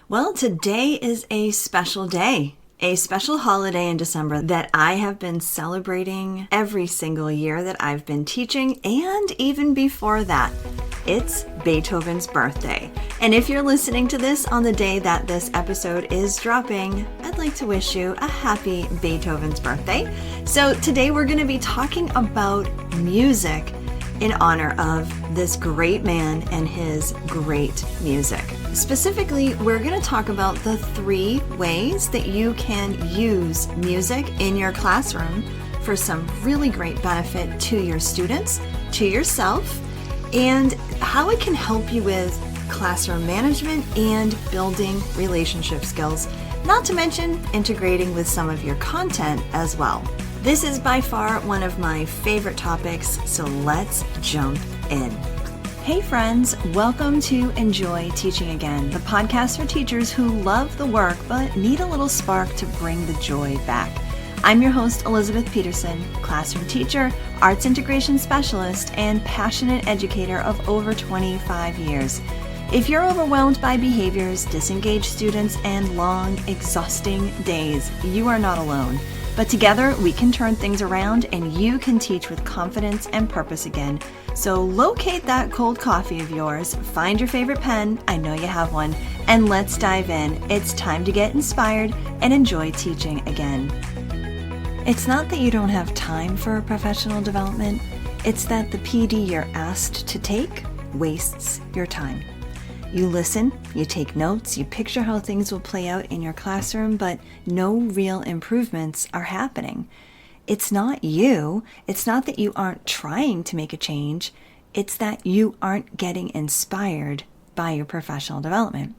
Well, today is a special day, a special holiday in December that I have been celebrating every single year that I've been teaching, and even before that. It's Beethoven's birthday. And if you're listening to this on the day that this episode is dropping, I'd like to wish you a happy Beethoven's birthday. So today we're going to be talking about music in honor of this great man and his great music. Specifically, we're going to talk about the 3 ways that you can use music in your classroom for some really great benefit to your students, to yourself, and how it can help you with classroom management and building relationship skills, not to mention integrating with some of your content as well. This is by far one of my favorite topics, so let's jump in. Hey friends, welcome to Enjoy Teaching Again, the podcast for teachers who love the work but need a little spark to bring the joy back. I'm your host, Elizabeth Peterson, classroom teacher, arts integration specialist, and passionate educator of over 25 years. If you're overwhelmed by behaviors, disengaged students, and long, exhausting days, you are not alone. But together, we can turn things around and you can teach with confidence and purpose again. So locate that cold coffee of yours, find your favorite pen, I know you have one, and let's dive in. It's time to get inspired and enjoy teaching again. It's not that you don't have time for professional development, it's that the PD you're asked to take wastes your time. You listen, you take notes, you picture how things will play out in your classroom, but no real improvements are happening. It's not you. It's not that you aren't trying to make a change. It's that you aren't getting inspired by your professional development.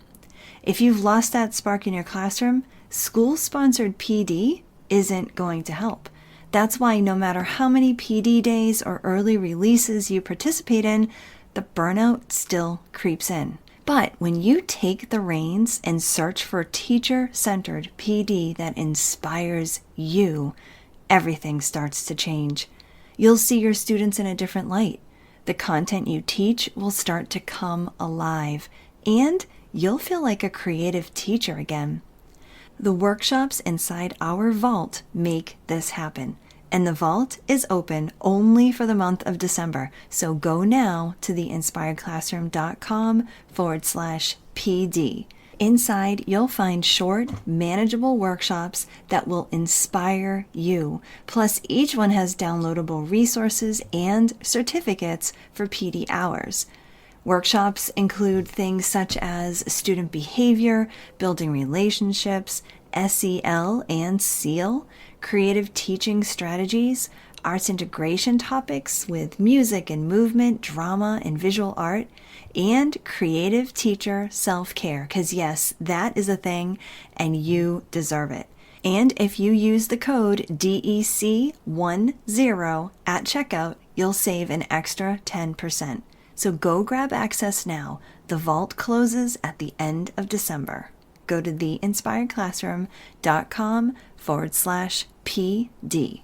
If you've lost that spark in your classroom, school-sponsored PD isn't going to help. That's why no matter how many PD days or early releases you participate in, the burnout still creeps in. But when you take the reins and search for teacher-centered PD that inspires you, everything starts to change. You'll see your students in a different light. The content you teach will start to come alive, and you'll feel like a creative teacher again. The workshops inside our vault make this happen. And the vault is open only for the month of December. So go now to theinspiredclassroom.com/PD. Inside, you'll find short, manageable workshops that will inspire you. Plus, each one has downloadable resources and certificates for PD hours. Workshops include things such as student behavior, building relationships, SEL and SEAL, creative teaching strategies, arts integration topics with music and movement, drama and visual art, and creative teacher self-care, because yes, that is a thing and you deserve it. And if you use the code DEC10 at checkout, you'll save an extra 10%. So go grab access now. The vault closes at the end of December. Go to theinspiredclassroom.com/PD.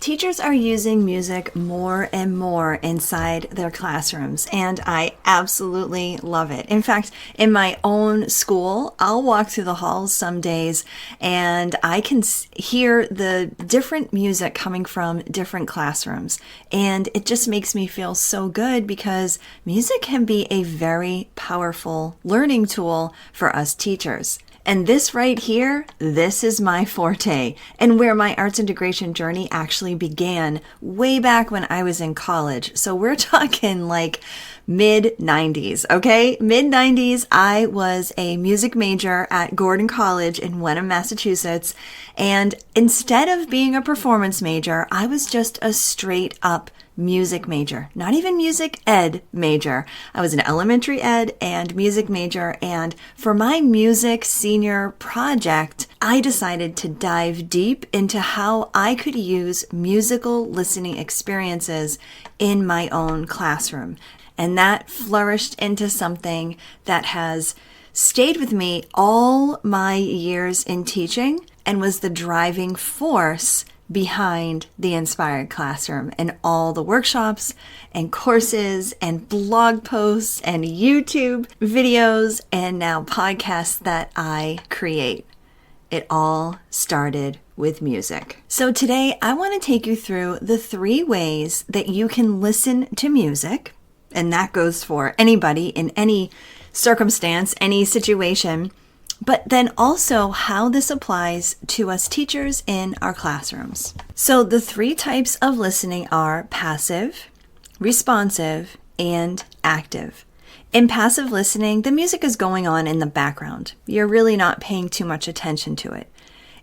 Teachers are using music more and more inside their classrooms, and I absolutely love it. In fact, in my own school, I'll walk through the halls some days and I can hear the different music coming from different classrooms. And it just makes me feel so good because music can be a very powerful learning tool for us teachers. And this right here, this is my forte and where my arts integration journey actually began way back when I was in college. So we're talking like mid-90s, okay? Mid-90s, I was a music major at Gordon College in Wenham, Massachusetts. And instead of being a performance major, I was just a straight up music major, not even music ed major. I was an elementary ed and music major, and for my music senior project, I decided to dive deep into how I could use musical listening experiences in my own classroom. And that flourished into something that has stayed with me all my years in teaching and was the driving force behind the Inspired Classroom and all the workshops and courses and blog posts and YouTube videos and now podcasts that I create. It all started with music. So today I want to take you through the 3 ways that you can listen to music, and that goes for anybody in any circumstance, any situation, but then also how this applies to us teachers in our classrooms. So the 3 types of listening are passive, responsive, and active. In passive listening, the music is going on in the background. You're really not paying too much attention to it.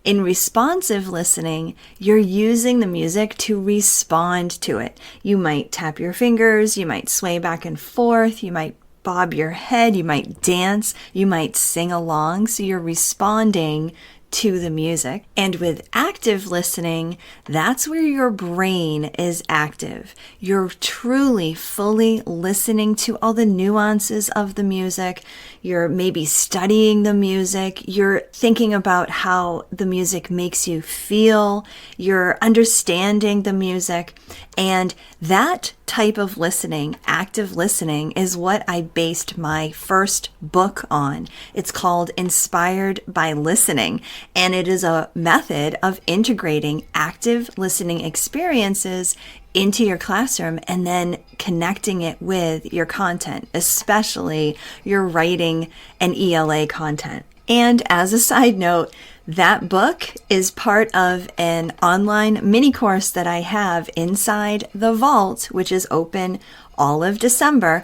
In responsive listening, you're using the music to respond to it. You might tap your fingers, you might sway back and forth, you might bob your head, you might dance, you might sing along, so you're responding to the music. And with active listening, that's where your brain is active. You're truly, fully listening to all the nuances of the music. You're maybe studying the music. You're thinking about how the music makes you feel. You're understanding the music. And that type of listening, active listening, is what I based my first book on. It's called Inspired by Listening, and it is a method of integrating active listening experiences into your classroom and then connecting it with your content, especially your writing and ELA content. And as a side note, that book is part of an online mini course that I have inside the vault, which is open all of December.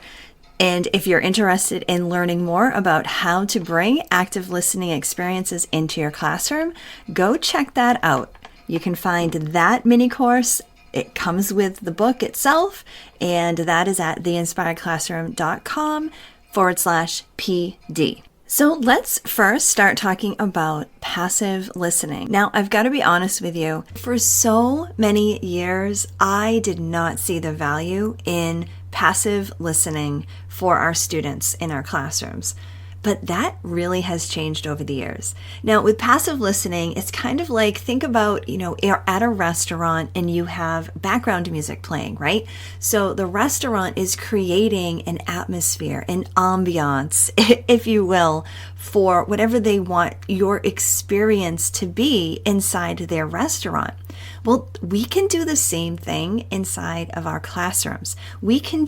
And if you're interested in learning more about how to bring active listening experiences into your classroom, go check that out. You can find that mini course. It comes with the book itself, and that is at theinspiredclassroom.com/PD. So let's first start talking about passive listening. Now, I've got to be honest with you. For so many years, I did not see the value in passive listening for our students in our classrooms. But that really has changed over the years. Now, with passive listening, it's kind of like, think about, you're at a restaurant and you have background music playing, right? So the restaurant is creating an atmosphere, an ambiance, if you will, for whatever they want your experience to be inside their restaurant. Well, we can do the same thing inside of our classrooms. We can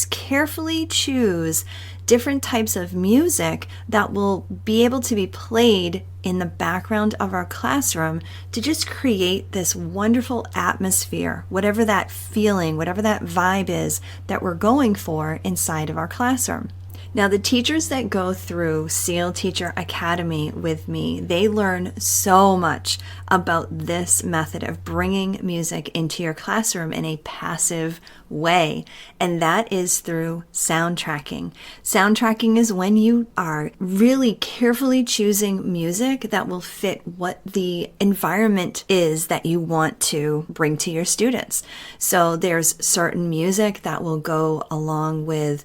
carefully choose different types of music that will be able to be played in the background of our classroom to just create this wonderful atmosphere, whatever that feeling, whatever that vibe is that we're going for inside of our classroom. Now, the teachers that go through SEAL Teacher Academy with me, they learn so much about this method of bringing music into your classroom in a passive way, and that is through sound tracking. Sound tracking is when you are really carefully choosing music that will fit what the environment is that you want to bring to your students. So there's certain music that will go along with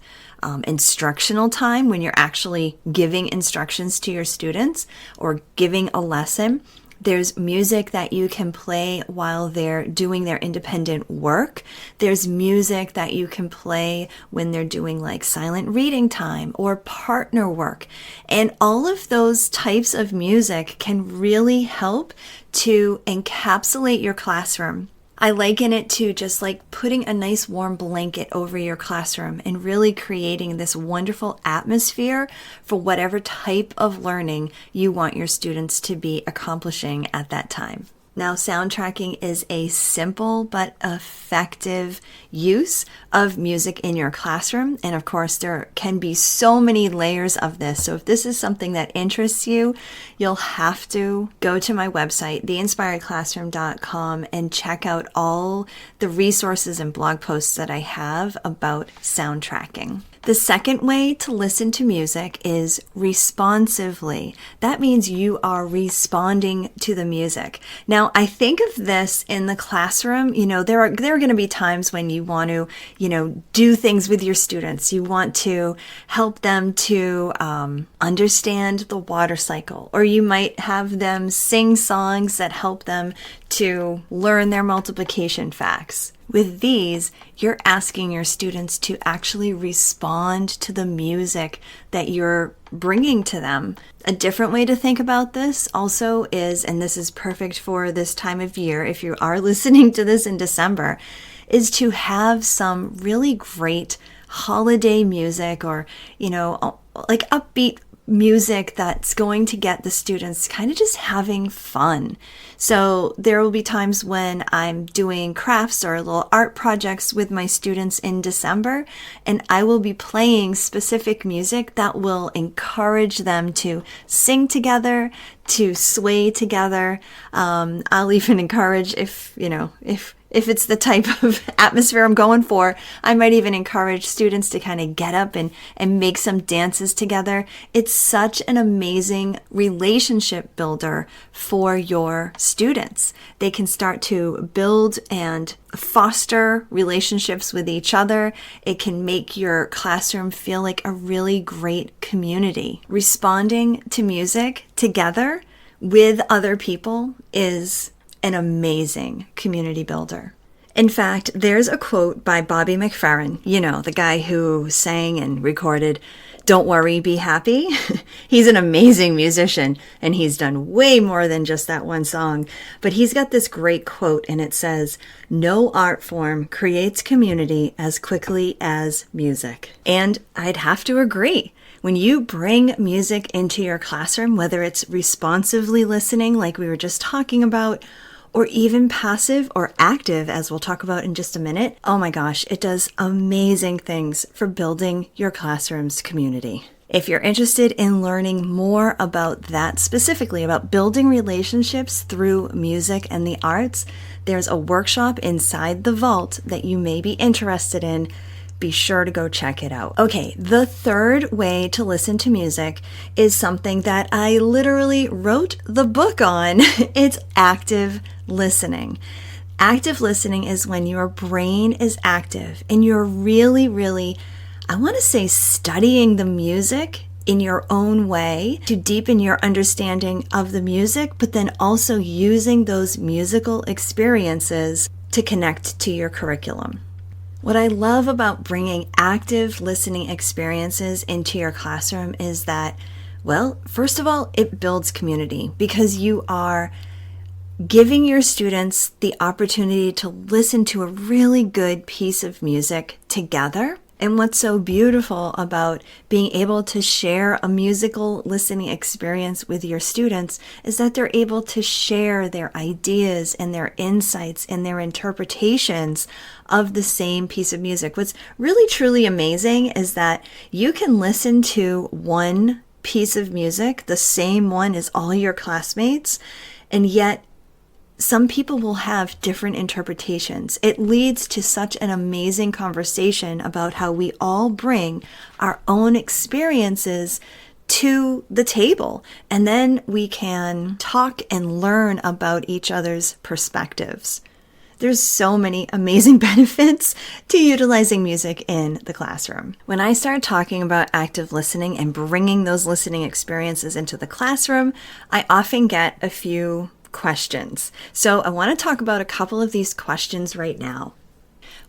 instructional time when you're actually giving instructions to your students or giving a lesson. There's music that you can play while they're doing their independent work. There's music that you can play when they're doing like silent reading time or partner work. And all of those types of music can really help to encapsulate your classroom. I liken it to just like putting a nice warm blanket over your classroom and really creating this wonderful atmosphere for whatever type of learning you want your students to be accomplishing at that time. Now, sound tracking is a simple but effective use of music in your classroom. And of course, there can be so many layers of this. So if this is something that interests you, you'll have to go to my website, theinspiredclassroom.com, and check out all the resources and blog posts that I have about sound tracking. The second way to listen to music is responsively. That means you are responding to the music. Now, I think of this in the classroom. There are going to be times when you want to, do things with your students. You want to help them to understand the water cycle, or you might have them sing songs that help them to learn their multiplication facts. With these, you're asking your students to actually respond to the music that you're bringing to them. A different way to think about this also is, and this is perfect for this time of year, if you are listening to this in December, is to have some really great holiday music or, like upbeat music that's going to get the students kind of just having fun. So there will be times when I'm doing crafts or little art projects with my students in December, and I will be playing specific music that will encourage them to sing together, to sway together. I'll even encourage if it's the type of atmosphere I'm going for, I might even encourage students to kind of get up and make some dances together. It's such an amazing relationship builder for your students. They can start to build and foster relationships with each other. It can make your classroom feel like a really great community. Responding to music together with other people is an amazing community builder. In fact, there's a quote by Bobby McFerrin, the guy who sang and recorded Don't Worry, Be Happy. He's an amazing musician, and he's done way more than just that one song. But he's got this great quote, and it says, "No art form creates community as quickly as music." And I'd have to agree. When you bring music into your classroom, whether it's responsively listening like we were just talking about, or even passive or active, as we'll talk about in just a minute, oh my gosh, it does amazing things for building your classroom's community. If you're interested in learning more about that, specifically about building relationships through music and the arts, there's a workshop inside the vault that you may be interested in. Be sure to go check it out. Okay, the third way to listen to music is something that I literally wrote the book on. It's active listening. Active listening is when your brain is active and you're really, really, I want to say, studying the music in your own way to deepen your understanding of the music, but then also using those musical experiences to connect to your curriculum. What I love about bringing active listening experiences into your classroom is that, well, first of all, it builds community because you are giving your students the opportunity to listen to a really good piece of music together. And what's so beautiful about being able to share a musical listening experience with your students is that they're able to share their ideas and their insights and their interpretations of the same piece of music. What's really truly amazing is that you can listen to one piece of music, the same one as all your classmates, and yet some people will have different interpretations. It leads to such an amazing conversation about how we all bring our own experiences to the table. And then we can talk and learn about each other's perspectives. There's so many amazing benefits to utilizing music in the classroom. When I start talking about active listening and bringing those listening experiences into the classroom, I often get a few questions. So I want to talk about a couple of these questions right now.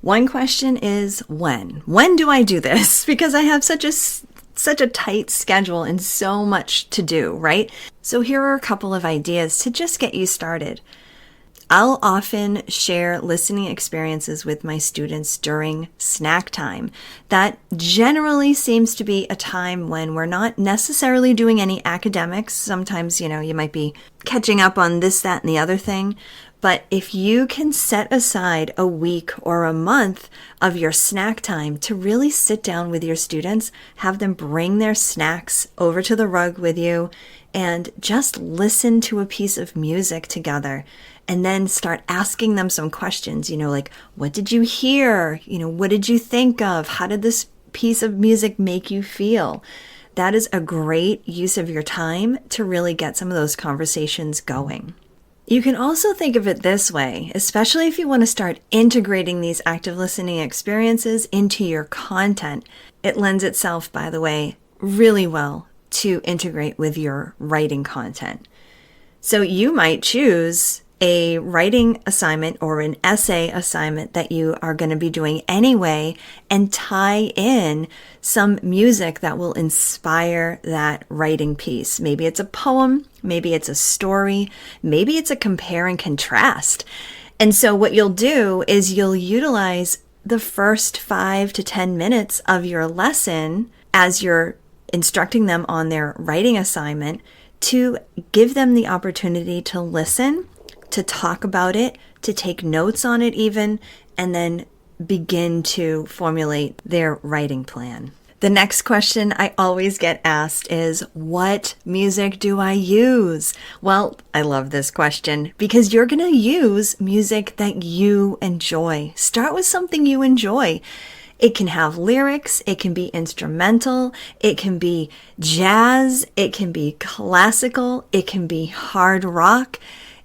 One question is when? When do I do this? Because I have such a tight schedule and so much to do, right? So here are a couple of ideas to just get you started. I'll often share listening experiences with my students during snack time. That generally seems to be a time when we're not necessarily doing any academics. Sometimes, you might be catching up on this, that, and the other thing. But if you can set aside a week or a month of your snack time to really sit down with your students, have them bring their snacks over to the rug with you, and just listen to a piece of music together, and then start asking them some questions, like, what did you hear? What did you think of? How did this piece of music make you feel? That is a great use of your time to really get some of those conversations going. You can also think of it this way, especially if you want to start integrating these active listening experiences into your content. It lends itself, by the way, really well to integrate with your writing content. So you might choose a writing assignment or an essay assignment that you are going to be doing anyway and tie in some music that will inspire that writing piece. Maybe it's a poem, maybe it's a story, maybe it's a compare and contrast. And so what you'll do is you'll utilize the first 5 to 10 minutes of your lesson as you're instructing them on their writing assignment to give them the opportunity to listen, to talk about it, to take notes on it even, and then begin to formulate their writing plan. The next question I always get asked is, what music do I use? Well, I love this question because you're going to use music that you enjoy. Start with something you enjoy. It can have lyrics, it can be instrumental, it can be jazz, it can be classical, it can be hard rock.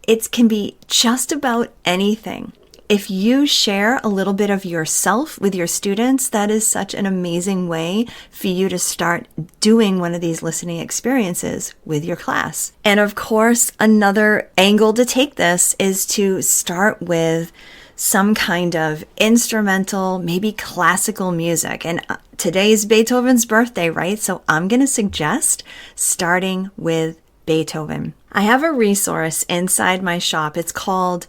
It can be just about anything. If you share a little bit of yourself with your students, that is such an amazing way for you to start doing one of these listening experiences with your class. And of course, another angle to take this is to start with some kind of instrumental, maybe classical music. And today's Beethoven's birthday, right? So I'm going to suggest starting with Beethoven. I have a resource inside my shop. It's called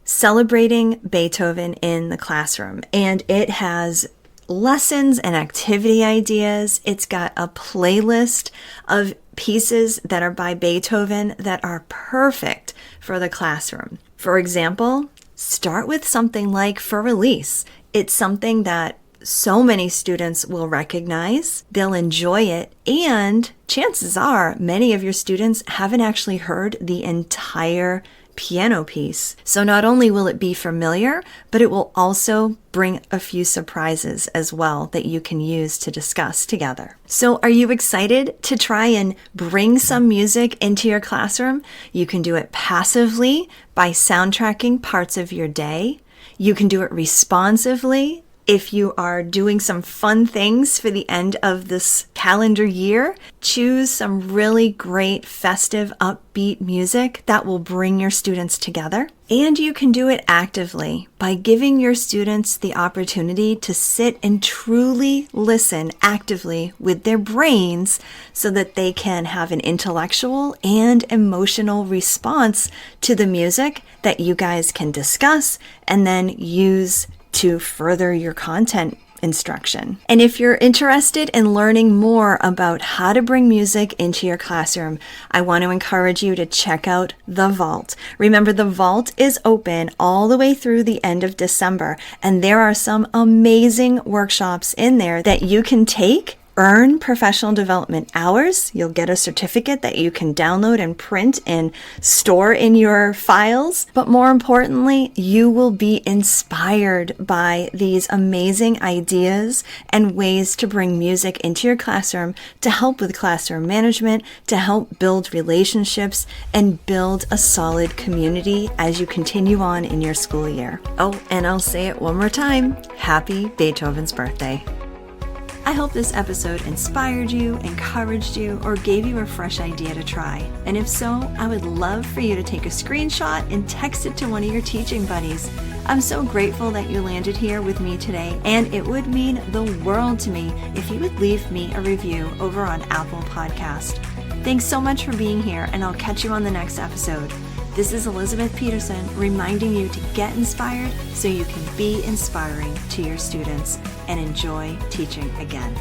Celebrating Beethoven in the Classroom, and it has lessons and activity ideas. It's got a playlist of pieces that are by Beethoven that are perfect for the classroom. For example, start with something like For Release. It's something that so many students will recognize, they'll enjoy it, and chances are many of your students haven't actually heard the entire piano piece. So not only will it be familiar, but it will also bring a few surprises as well that you can use to discuss together. So are you excited to try and bring some music into your classroom? You can do it passively by soundtracking parts of your day. You can do it responsively if you are doing some fun things for the end of this calendar year. Choose some really great festive, upbeat music that will bring your students together. And you can do it actively by giving your students the opportunity to sit and truly listen actively with their brains so that they can have an intellectual and emotional response to the music that you guys can discuss and then use to further your content instruction. And if you're interested in learning more about how to bring music into your classroom, I want to encourage you to check out The Vault. Remember, The Vault is open all the way through the end of December, and there are some amazing workshops in there that you can take, earn professional development hours. You'll get a certificate that you can download and print and store in your files. But more importantly, you will be inspired by these amazing ideas and ways to bring music into your classroom to help with classroom management, to help build relationships and build a solid community as you continue on in your school year. Oh, and I'll say it one more time. Happy Beethoven's birthday. I hope this episode inspired you, encouraged you, or gave you a fresh idea to try. And if so, I would love for you to take a screenshot and text it to one of your teaching buddies. I'm so grateful that you landed here with me today, and it would mean the world to me if you would leave me a review over on Apple Podcast. Thanks so much for being here, and I'll catch you on the next episode. This is Elizabeth Peterson reminding you to get inspired so you can be inspiring to your students and enjoy teaching again.